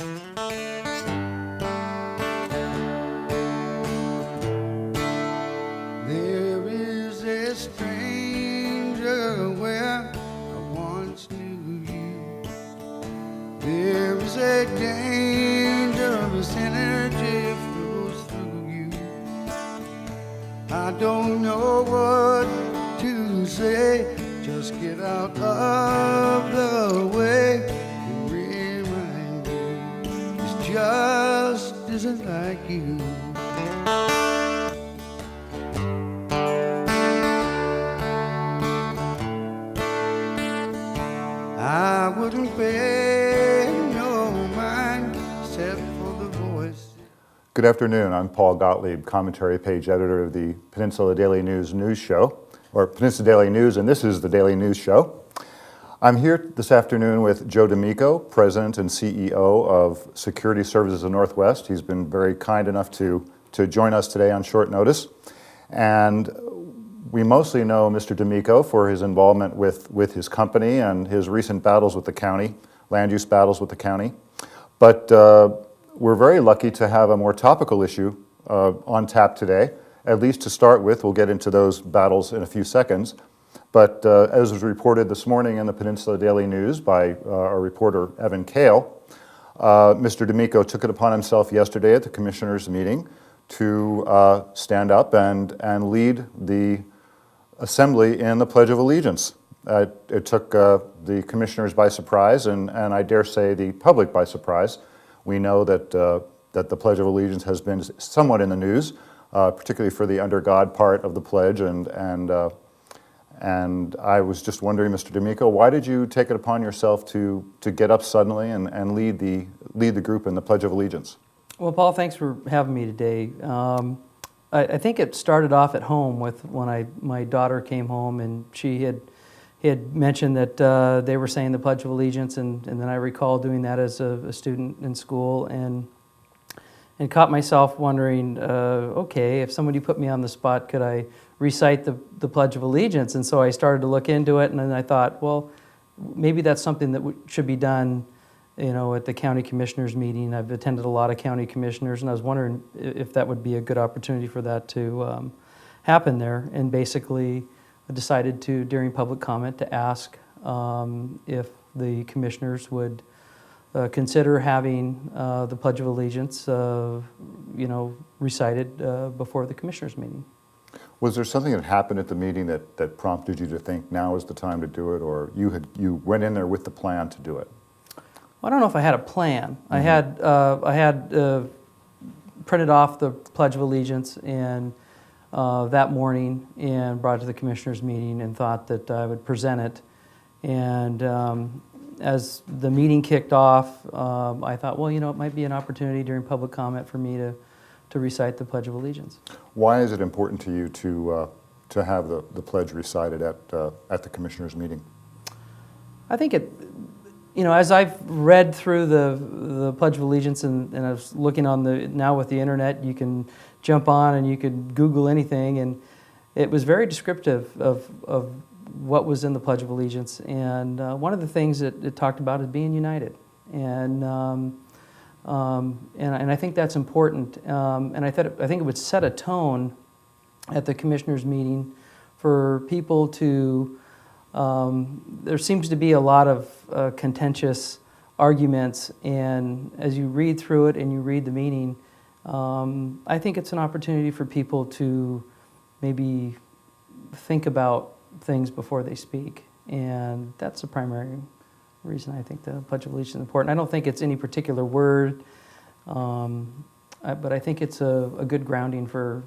There is a stranger where I once knew you. There is a dangerous energy flows through you. I don't know what to say, just get out of the way and remind me this just isn't like you. I wouldn't pay no mind except for the voice. Good afternoon. I'm Paul Gottlieb, commentary page editor of the Peninsula Daily News show, or Peninsula Daily News, and this is the Daily News Show. I'm here this afternoon with Joe D'Amico, President and CEO of Security Services of Northwest. He's been very kind enough to join us today on short notice. And we mostly know Mr. D'Amico for his involvement with his company and his recent battles with the county, land use battles with the county. But we're very lucky to have a more topical issue on tap today, at least to start with. We'll get into those battles in a few seconds. But as was reported this morning in the Peninsula Daily News by our reporter Evan Kale, Mr. D'Amico took it upon himself yesterday at the commissioners' meeting to stand up and lead the assembly in the Pledge of Allegiance. It took the commissioners by surprise, and I dare say the public by surprise. We know that the Pledge of Allegiance has been somewhat in the news, particularly for the under God part of the pledge, and I was just wondering, Mr. D'Amico, why did you take it upon yourself to get up suddenly and lead the group in the Pledge of Allegiance? Well, Paul, thanks for having me today. I think it started off at home with when my daughter came home and she had mentioned that they were saying the Pledge of Allegiance, and then I recall doing that as a student in school and caught myself wondering, okay, if somebody put me on the spot, could I recite the Pledge of Allegiance? And so I started to look into it, and then I thought, well, maybe that's something that should be done, at the county commissioners meeting. I've attended a lot of county commissioners, and I was wondering if that would be a good opportunity for that to happen there. And basically, I decided to, during public comment, to ask if the commissioners would consider having the Pledge of Allegiance, recited before the commissioners meeting. Was there something that happened at the meeting that prompted you to think now is the time to do it, or you went in there with the plan to do it? I don't know if I had a plan. Mm-hmm. I had printed off the Pledge of Allegiance and that morning and brought it to the commissioners meeting and thought that I would present it. And as the meeting kicked off, I thought, well, it might be an opportunity during public comment for me to recite the Pledge of Allegiance. Why is it important to you to have the pledge recited at the commissioners meeting? I think it. As I've read through the Pledge of Allegiance and I was looking now with the internet, you can jump on and you could Google anything, and it was very descriptive of what was in the Pledge of Allegiance. And one of the things that it talked about is being united, and I think that's important. And I think it would set a tone at the commissioners meeting for people to. There seems to be a lot of contentious arguments, and as you read through it and you read the meeting, I think it's an opportunity for people to maybe think about things before they speak, and that's the primary reason I think the Pledge of Allegiance is important. I don't think it's any particular word, but I think it's a good grounding for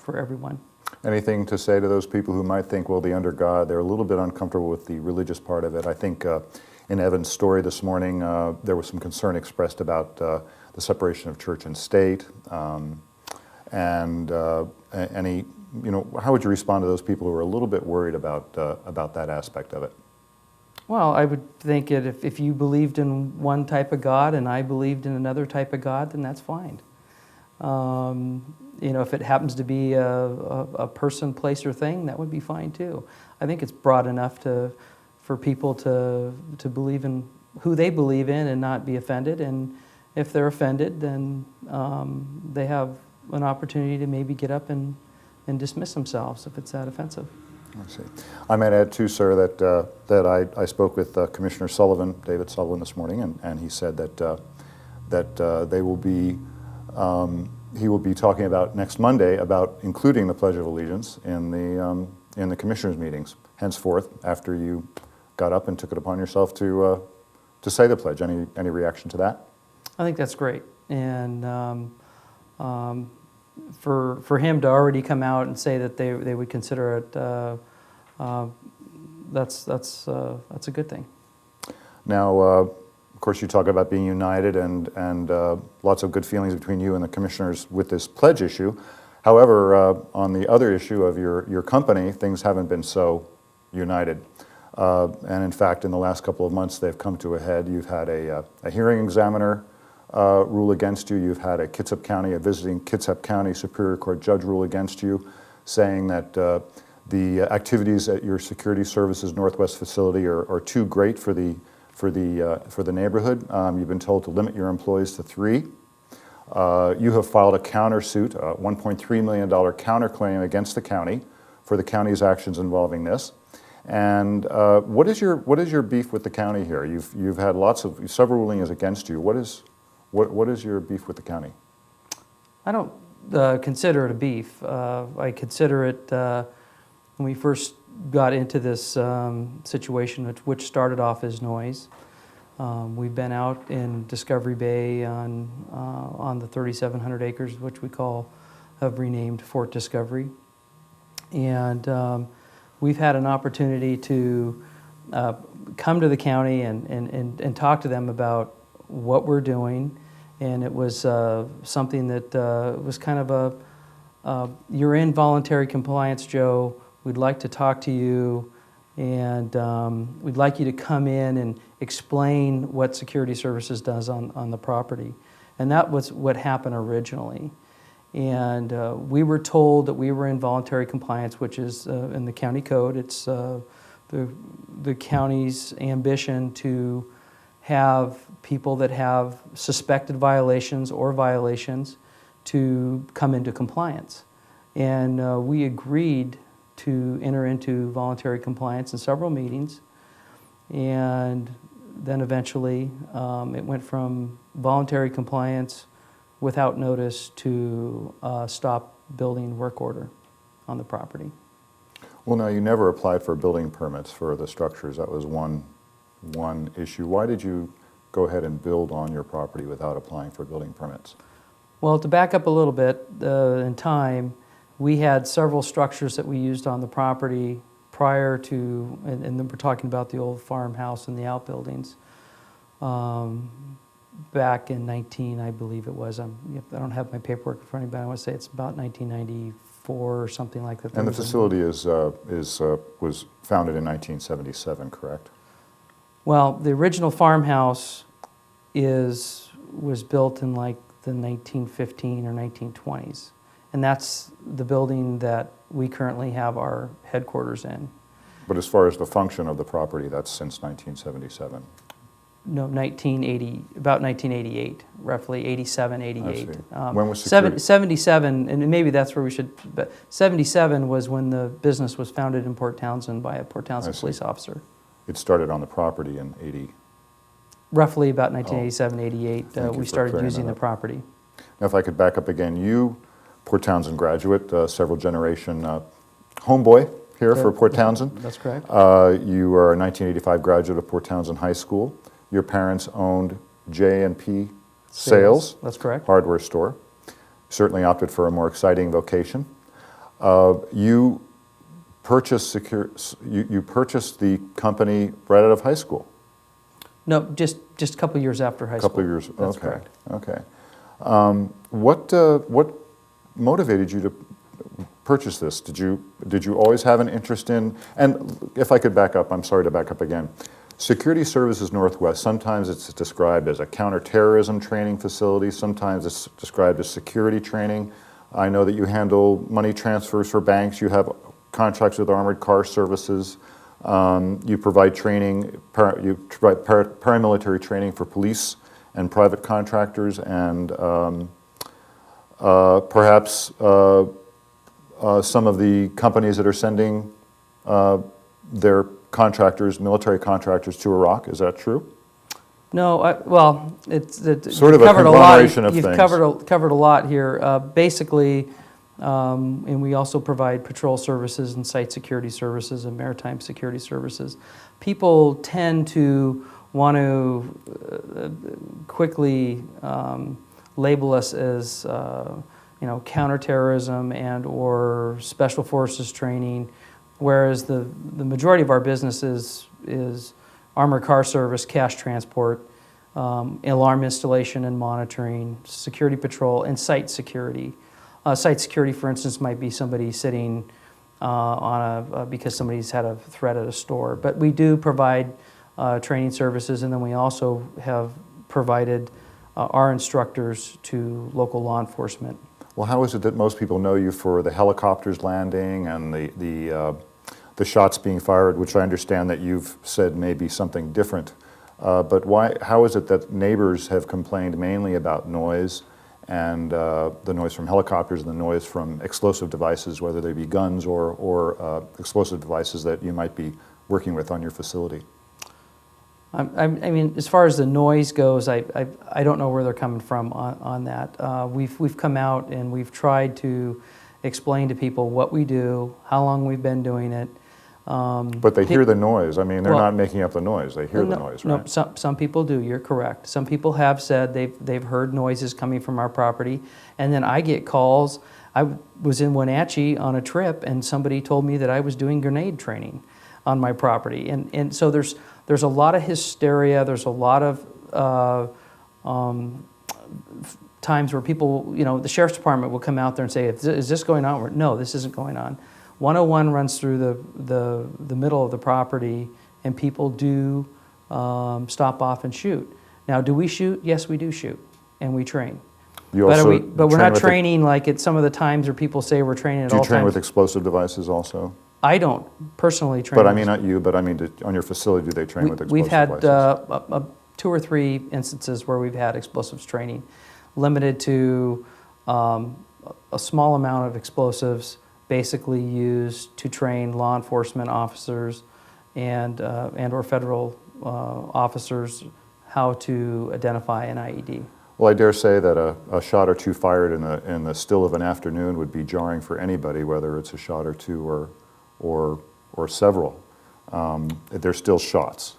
everyone. Anything to say to those people who might think, well, the under God, they're a little bit uncomfortable with the religious part of it? I think in Evan's story this morning, there was some concern expressed about the separation of church and state. How would you respond to those people who are a little bit worried about that aspect of it? Well, I would think that if you believed in one type of God and I believed in another type of God, then that's fine. If it happens to be a person, place, or thing, that would be fine too. I think it's broad enough for people to believe in who they believe in and not be offended, and if they're offended, then they have an opportunity to maybe get up and dismiss themselves if it's that offensive. I see. I might add too, sir, that I spoke with Commissioner Sullivan, David Sullivan, this morning, and he said that they will be he will be talking about next Monday about including the Pledge of Allegiance in the commissioners' meetings. Henceforth, after you got up and took it upon yourself to say the pledge, any reaction to that? I think that's great, and for him to already come out and say that they would consider it, that's a good thing. Now, of course, you talk about being united and lots of good feelings between you and the commissioners with this pledge issue. However, on the other issue of your company, things haven't been so united. And in fact, in the last couple of months, they've come to a head. You've had a hearing examiner rule against you. You've had a visiting Kitsap County Superior Court judge rule against you, saying that the activities at your Security Services Northwest facility are too great for the neighborhood. You've been told to limit your employees to 3. You have filed a countersuit, a $1.3 million counterclaim against the county for the county's actions involving this. And what is your beef with the county here? You've had several rulings against you. What is your beef with the county? I don't consider it a beef. I consider it when we first got into this situation, which started off as noise. We've been out in Discovery Bay on the 3,700 acres, which we have renamed Fort Discovery, and we've had an opportunity to come to the county and talk to them about what we're doing, and it was something that was kind of you're in voluntary compliance, Joe. We'd like to talk to you, and we'd like you to come in and explain what Security Services does on the property. And that was what happened originally. And we were told that we were in voluntary compliance, which is in the county code. It's the county's ambition to have people that have suspected violations or violations to come into compliance. And we agreed to enter into voluntary compliance in several meetings, and then eventually it went from voluntary compliance without notice to stop building work order on the property. Well, now, you never applied for building permits for the structures. That was one issue. Why did you go ahead and build on your property without applying for building permits? Well, to back up a little bit in time, we had several structures that we used on the property prior to, and then we're talking about the old farmhouse and the outbuildings, back in I believe it was. I don't have my paperwork in front of me, but I want to say it's about 1994 or something like that. And the facility was founded in 1977, correct? Well, the original farmhouse was built in like the 1915 or 1920s. And that's the building that we currently have our headquarters in. But as far as the function of the property, that's since 1977. No, about 1988, roughly 87, 88. When was security? 77, and maybe that's where we should, but 77 was when the business was founded in Port Townsend by a Port Townsend police officer. It started on the property in 80. Roughly about 1987, 88, we started using the property. Now, if I could back up again, you, Port Townsend graduate, several generation homeboy here for Port Townsend. That's correct. You are a 1985 graduate of Port Townsend High School. Your parents owned J&P Sales. That's correct. Hardware store. Certainly opted for a more exciting vocation. You purchased the company right out of high school. No, just a couple years after high school. A couple of years. That's okay. correct. Okay. What motivated you to purchase this? Did you always have an interest in? And if I could back up, I'm sorry to back up again. Security Services Northwest, sometimes it's described as a counterterrorism training facility, sometimes it's described as security training. I know that you handle money transfers for banks, you have contracts with Armored Car Services, you provide training, paramilitary training for police and private contractors, and perhaps some of the companies that are sending their contractors, military contractors, to Iraq. Is that true? No, well, it's Sort of you've a covered a lot. conglomeration of You've things. covered a lot here. Basically, and we also provide patrol services and site security services and maritime security services. People tend to want to quickly label us as counterterrorism and or special forces training, whereas the majority of our business is armored car service, cash transport, alarm installation and monitoring, security patrol, and site security. Site security, for instance, might be somebody sitting because somebody's had a threat at a store. But we do provide training services, and then we also have provided our instructors to local law enforcement. Well, how is it that most people know you for the helicopters landing and the shots being fired, which I understand that you've said may be something different? But why? How is it that neighbors have complained mainly about noise and the noise from helicopters and the noise from explosive devices, whether they be guns or explosive devices that you might be working with on your facility? I mean, as far as the noise goes, I don't know where they're coming from on that. We've come out and we've tried to explain to people what we do, how long we've been doing it. But they hear the noise. I mean, they're not making up the noise. They hear the noise, right? No, some people do. You're correct. Some people have said they've heard noises coming from our property, and then I get calls. I was in Wenatchee on a trip, and somebody told me that I was doing grenade training on my property, and so there's a lot of hysteria. There's a lot of times where people, the sheriff's department will come out there and say, "Is this going on?" Or, "No, this isn't going on." 101 runs through the middle of the property, and people do stop off and shoot. Now, do we shoot? Yes, we do shoot, and we train. But we're not training like at some of the times where people say we're training at all times. Do you train with explosive devices also? I don't personally train. But I mean, not you, but I mean, on your facility, do they train with explosive devices? We've had 2 or 3 instances where we've had explosives training, limited to a small amount of explosives, basically used to train law enforcement officers and or federal officers how to identify an IED. Well, I dare say that a shot or two fired in the still of an afternoon would be jarring for anybody, whether it's a shot or two or several. They're still shots.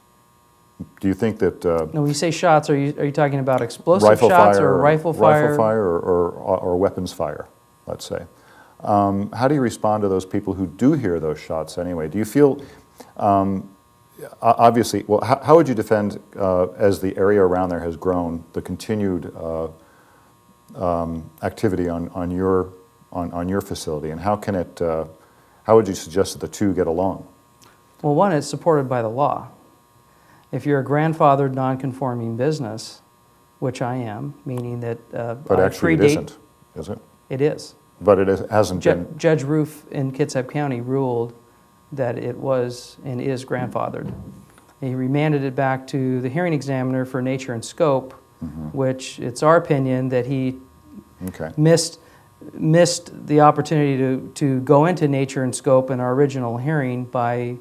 Do you think that? No, when you say shots, are you talking about explosive shots or rifle fire? Rifle fire or weapons fire, let's say. How do you respond to those people who do hear those shots anyway? Do you feel, obviously, well, how would you defend, as the area around there has grown, the continued activity on your facility, and how would you suggest that the two get along? Well, one, it's supported by the law. If you're a grandfathered non-conforming business, which I am, meaning that but actually it isn't, is it? It is. But it hasn't been. Judge Roof in Kitsap County ruled that it was and is grandfathered. He remanded it back to the hearing examiner for nature and scope, which it's our opinion that he missed the opportunity to go into nature and scope in our original hearing by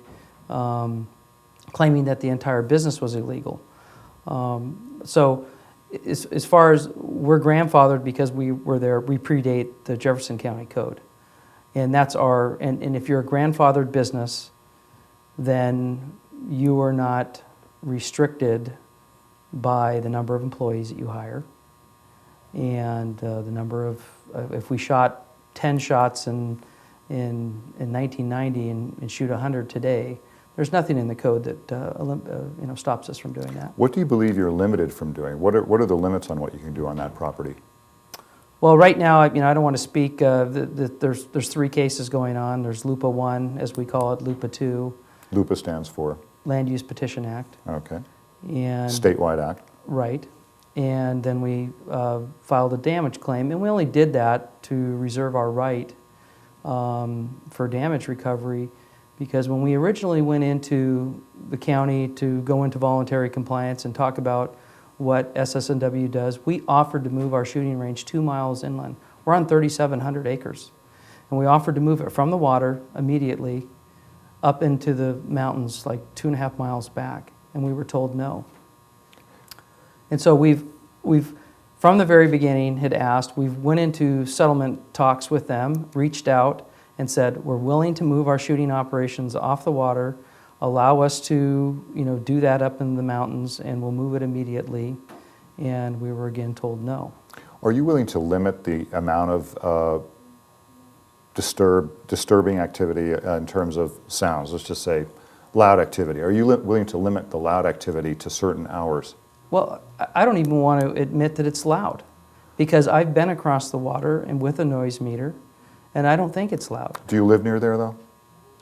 claiming that the entire business was illegal. So as far as we're grandfathered because we were there, we predate the Jefferson County Code. And that's and if you're a grandfathered business, then you are not restricted by the number of employees that you hire. And the number of, if we shot 10 shots in 1990 and shoot 100 today, there's nothing in the code that stops us from doing that. What do you believe you're limited from doing? What are the limits on what you can do on that property? Well, right now, I don't want to speak. There's 3 cases going on. There's LUPA 1, as we call it, LUPA 2. LUPA stands for? Land Use Petition Act. Okay. And statewide act. Right. And then we filed a damage claim, and we only did that to reserve our right for damage recovery, because when we originally went into the county to go into voluntary compliance and talk about what SSNW does. We offered to move our shooting range 2 miles inland. We're on 3,700 acres. And we offered to move it from the water immediately up into the mountains like 2.5 miles back. And we were told no. And so we've from the very beginning had asked, we've went into settlement talks with them, reached out and said, we're willing to move our shooting operations off the water, allow us to, do that up in the mountains, and we'll move it immediately. And we were again told no. Are you willing to limit the amount of disturbing activity in terms of sounds? Let's just say loud activity. Are you willing to limit the loud activity to certain hours? Well, I don't even want to admit that it's loud, because I've been across the water and with a noise meter, and I don't think it's loud. Do you live near there, though?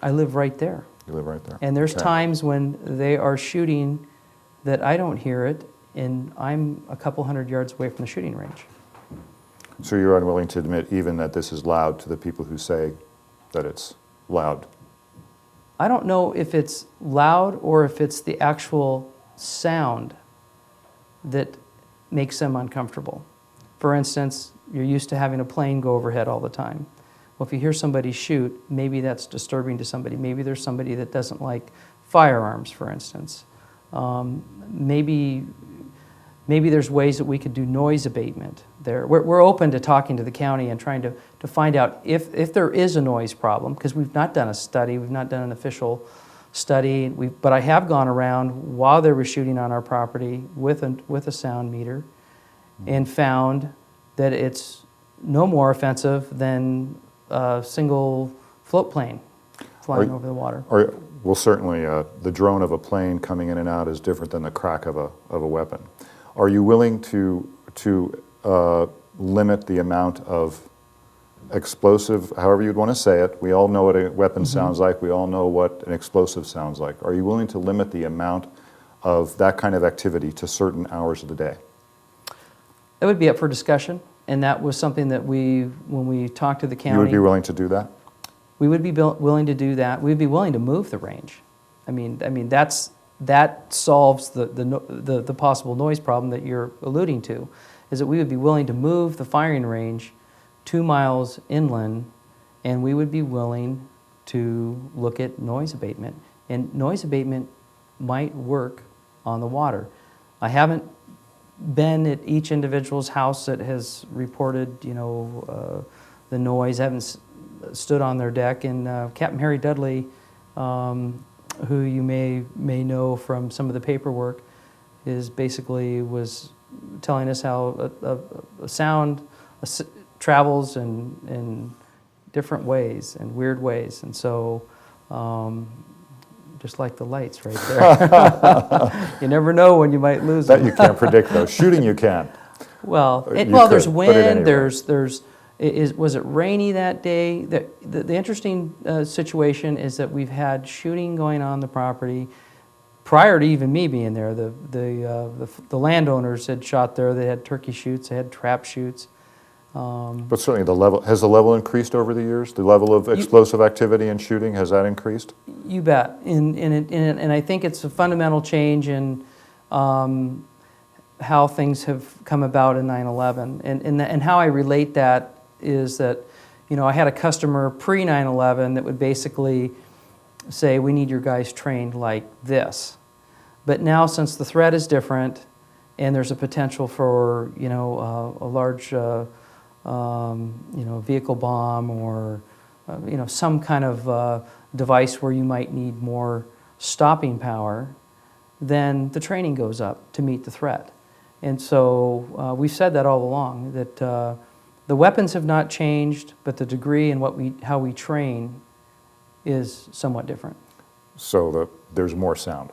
I live right there. You live right there. And there's Okay. times when they are shooting that I don't hear it, and I'm a couple hundred yards away from the shooting range. So you're unwilling to admit even that this is loud to the people who say that it's loud? I don't know if it's loud or if it's the actual sound that makes them uncomfortable. For instance, you're used to having a plane go overhead all the time. Well, if you hear somebody shoot, maybe that's disturbing to somebody. Maybe there's somebody that doesn't like firearms, for instance. Maybe there's ways that we could do noise abatement there. We're open to talking to the county and trying to find out if there is a noise problem, because we've not done a study, we've not done an official study, but I have gone around while they were shooting on our property with a sound meter and found that it's no more offensive than a single float plane flying over the water. Well, certainly the drone of a plane coming in and out is different than the crack of a weapon. Are you willing to limit the amount of explosive, however you'd want to say it? We all know what a weapon sounds like. We all know what an explosive sounds like. Are you willing to limit the amount of that kind of activity to certain hours of the day? It would be up for discussion, and that was something that when we talked to the county... You would be willing to do that? We would be willing to do that. We'd be willing to move the range. I mean that solves the possible noise problem that you're alluding to, is that we would be willing to move the firing range 2 miles inland, and we would be willing to look at noise abatement. And noise abatement might work on the water. I haven't been at each individual's house that has reported, the noise. I haven't stood on their deck. And Captain Harry Dudley, who you may know from some of the paperwork, was telling us how a sound travels in different ways and weird ways. And so, just like the lights right there, you never know when you might lose That them. you can't predict, though. Shooting you can. Well, You there's could, but at any wind. rate. Was it rainy that day? The interesting situation is that we've had shooting going on the property prior to even me being there. The landowners had shot there. They had turkey shoots. They had trap shoots. But certainly has the level increased over the years? The level of explosive activity and shooting, has that increased? You bet. And I think it's a fundamental change in how things have come about in 9/11. And how I relate that is that, I had a customer pre-9/11 that would basically say, we need your guys trained like this. But now, since the threat is different and there's a potential for, a large vehicle bomb or, some kind of device where you might need more stopping power, then the training goes up to meet the threat. And so we've said that all along, that the weapons have not changed, but the degree and how we train is somewhat different. So there's more sound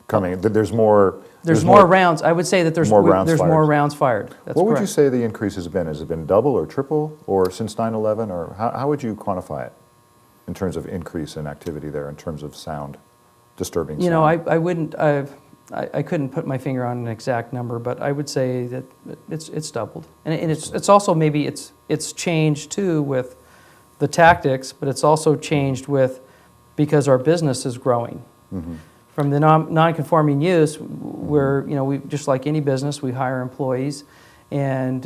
coming. There's more rounds. I would say that there's more rounds fired. more rounds fired. That's what would correct. you say the increase has been? Has it been double or triple or since 9/11? Or how would you quantify it in terms of increase in activity there, in terms of sound, disturbing sound? I wouldn't. I couldn't put my finger on an exact number, but I would say that it's doubled, and it's also maybe it's changed too with the tactics, but it's also changed because our business is growing. Mm-hmm. From the non-conforming use, where, we, just like any business, we hire employees, and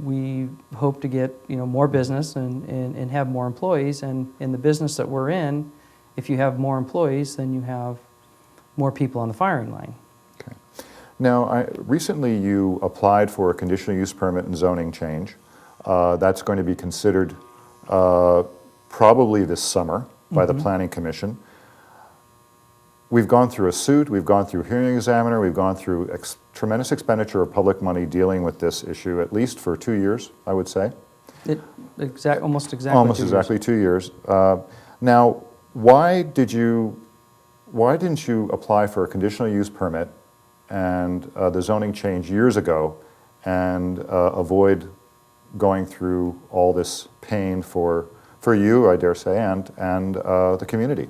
we hope to get, more business and have more employees. And in the business that we're in, if you have more employees, then you have more people on the firing line. Okay. Now, recently you applied for a conditional use permit and zoning change. That's going to be considered probably this summer by the Planning Commission. We've gone through a suit, we've gone through hearing examiner, we've gone through tremendous expenditure of public money dealing with this issue, at least for 2 years, I would say. Almost exactly Almost 2 years. exactly 2 years. Now, why didn't you apply for a conditional use permit and the zoning change years ago and avoid going through all this pain for you, I dare say, and the community?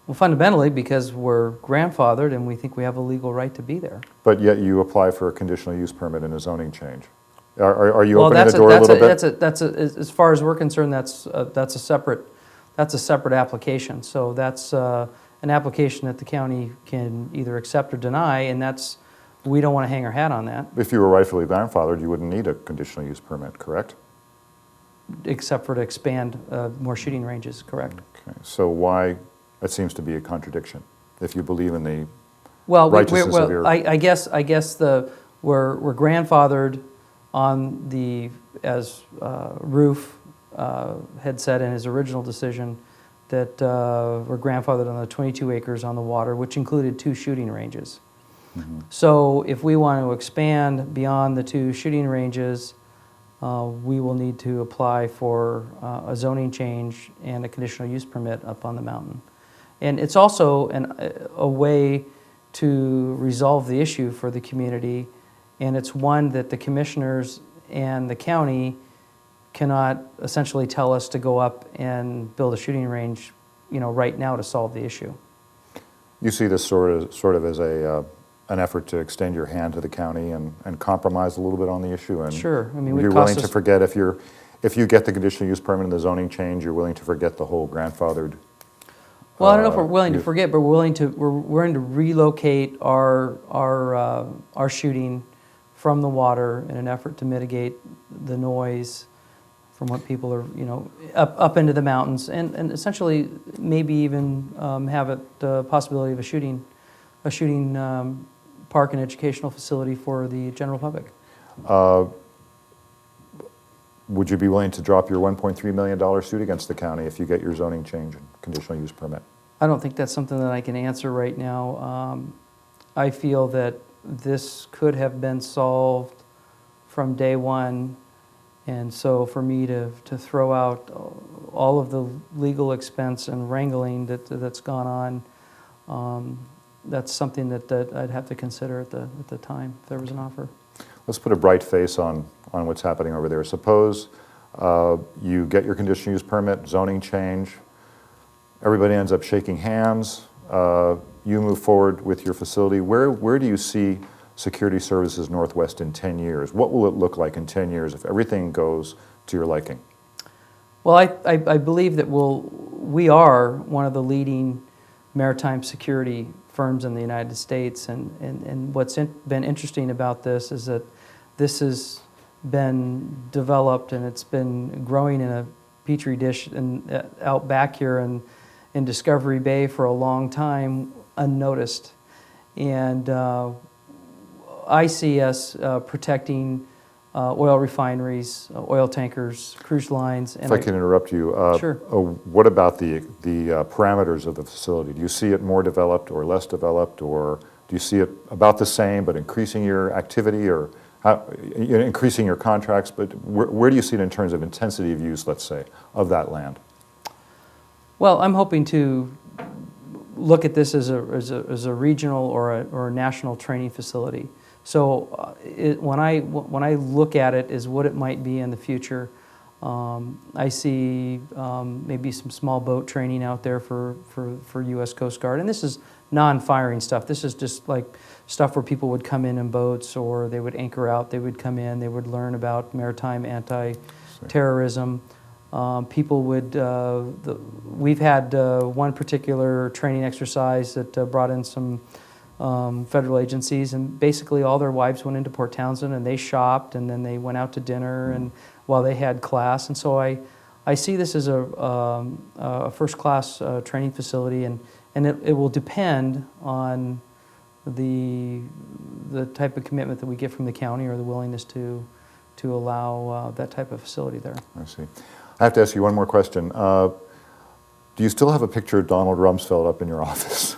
Well, fundamentally, because we're grandfathered and we think we have a legal right to be there. But yet you apply for a conditional use permit and a zoning change. Are you opening the door a little bit? As far as we're concerned, that's a separate application. So that's an application that the county can either accept or deny, and we don't want to hang our hat on that. If you were rightfully grandfathered, you wouldn't need a conditional use permit, correct? Except for to expand more shooting ranges, correct? Okay. So why? That seems to be a contradiction. If you believe in the righteousness of your... I guess we're grandfathered on the, as Roof had said in his original decision, that we're grandfathered on the 22 acres on the water, which included 2 shooting ranges. So if we want to expand beyond the 2 shooting ranges, we will need to apply for a zoning change and a conditional use permit up on the mountain. And it's also a way to resolve the issue for the community, and it's one that the commissioners and the county cannot essentially tell us to go up and build a shooting range, right now to solve the issue. You see this sort of as an effort to extend your hand to the county and compromise a little bit on the issue? And sure. I mean, you're willing to forget, if you get the conditional use permit and the zoning change, you're willing to forget the whole grandfathered... Well, I don't know if we're willing to forget, but we're willing to relocate our shooting from the water in an effort to mitigate the noise from what people are, up into the mountains, and essentially maybe even have it the possibility of a shooting park and educational facility for the general public. Would you be willing to drop your $1.3 million suit against the county if you get your zoning change and conditional use permit? I don't think that's something that I can answer right now. I feel that this could have been solved from day one, and so for me to throw out all of the legal expense and wrangling that's gone on, that's something that I'd have to consider at the time if there was an offer. Let's put a bright face on what's happening over there. Suppose you get your conditional use permit, zoning change, everybody ends up shaking hands, you move forward with your facility. Where do you see Security Services Northwest in 10 years? What will it look like in 10 years if everything goes to your liking? Well, I believe that we are one of the leading maritime security firms in the United States, and what's been interesting about this is that this has been developed and it's been growing in a petri dish out back here in Discovery Bay for a long time, unnoticed. And I see us protecting oil refineries, oil tankers, cruise lines. And if I can interrupt you, sure. What about the parameters of the facility? Do you see it more developed or less developed, or do you see it about the same but increasing your activity, or increasing your contracts? But where do you see it in terms of intensity of use, let's say, of that land? Well, I'm hoping to look at this as a regional or a national training facility. So when I look at it as what it might be in the future, I see maybe some small boat training out there for U.S. Coast Guard. And this is non-firing stuff. This is just like stuff where people would come in boats, or they would anchor out, they would come in, they would learn about maritime anti-terrorism. People would, we've had one particular training exercise that brought in some federal agencies, and basically all their wives went into Port Townsend and they shopped, and then they went out to dinner and while they had class. And so I see this as a first-class training facility, and it will depend on the type of commitment that we get from the county or the willingness to allow that type of facility there. I see. I have to ask you one more question. Do you still have a picture of Donald Rumsfeld up in your office?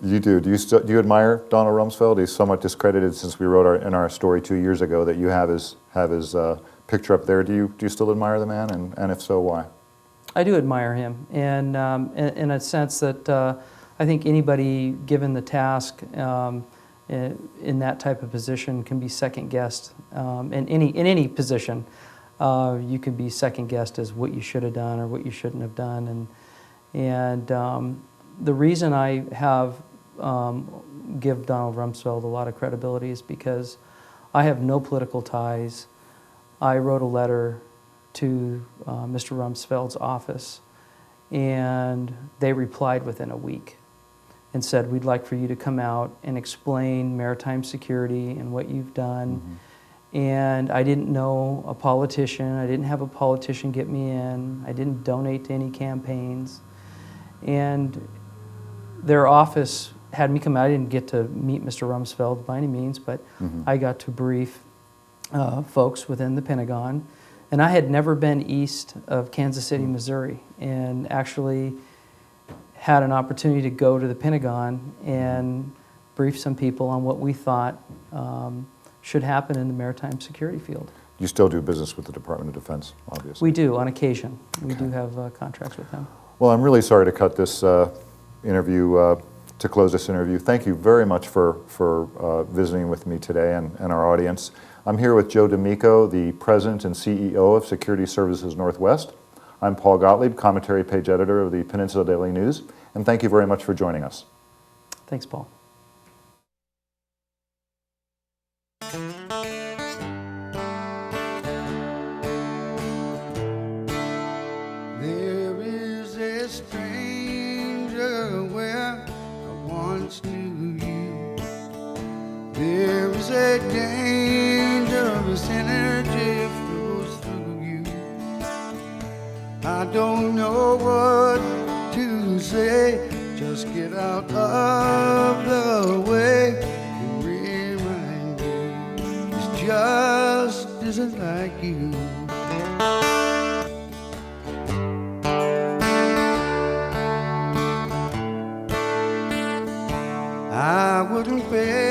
You do. Do you admire Donald Rumsfeld? He's somewhat discredited since we wrote in our story 2 years ago that you have his picture up there. Do you still admire the man? And if so, why? I do admire him, and in a sense that I think anybody given the task in that type of position can be second guessed. In any position, you can be second guessed as what you should have done or what you shouldn't have done, and the reason I have give Donald Rumsfeld a lot of credibility is because I have no political ties. I wrote a letter to Mr. Rumsfeld's office, and they replied within a week and said, we'd like for you to come out and explain maritime security and what you've done. Mm-hmm. And I didn't know a politician. I didn't have a politician get me in. I didn't donate to any campaigns. And their office had me come out. I didn't get to meet Mr. Rumsfeld by any means, but mm-hmm. I got to brief folks within the Pentagon. And I had never been east of Kansas City, Missouri, and actually had an opportunity to go to the Pentagon and brief some people on what we thought should happen in the maritime security field. You still do business with the Department of Defense, obviously. We do, on occasion. We do have contracts with them. Well, I'm really sorry to cut this interview, to close this interview. Thank you very much for visiting with me today and our audience. I'm here with Joe D'Amico, the President and CEO of Security Services Northwest. I'm Paul Gottlieb, commentary page editor of the Peninsula Daily News, and thank you very much for joining us. Thanks, Paul. There is a stranger where I once knew you. There is a dangerous energy flows through you. I don't know what to say, just get out of the way and remind me this just isn't like you. I wouldn't pay